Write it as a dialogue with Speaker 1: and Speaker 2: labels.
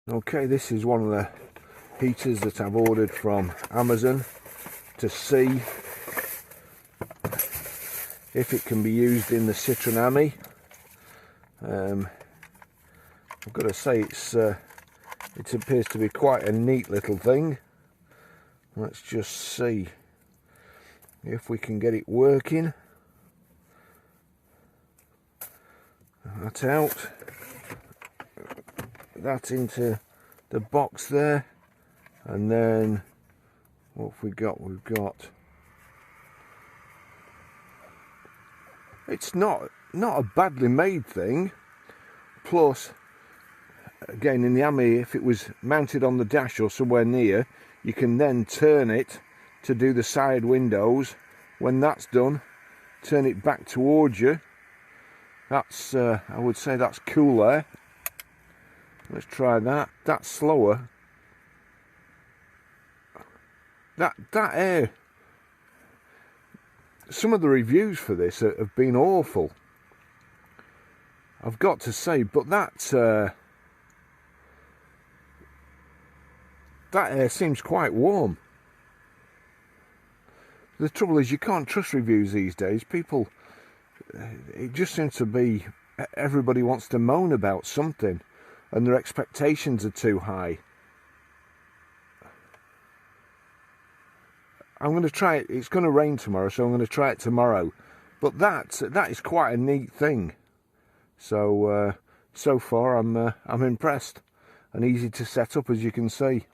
Speaker 1: Okay, this is one of the heaters that I've ordered from Amazon to see if it can be used in the Citroen Ami. I've got to say it appears to be quite a neat little thing. Let's just see if we can get it working. That out. That into the box there, and then what have we got? We've got, it's not a badly made thing. Plus, again, in the Ami, if it was mounted on the dash or somewhere near, you can then turn it to do the side windows. When that's done, turn it back towards you. That's I would say that's cool there. Let's try that. That's slower. That air. Some of the reviews for this have been awful, I've got to say. But that air seems quite warm. The trouble is, you can't trust reviews these days. People, it just seems to be everybody wants to moan about something, and their expectations are too high. I'm going to try it. It's going to rain tomorrow, so I'm going to try it tomorrow. But that is quite a neat thing. So so far I'm impressed, and easy to set up, as you can see.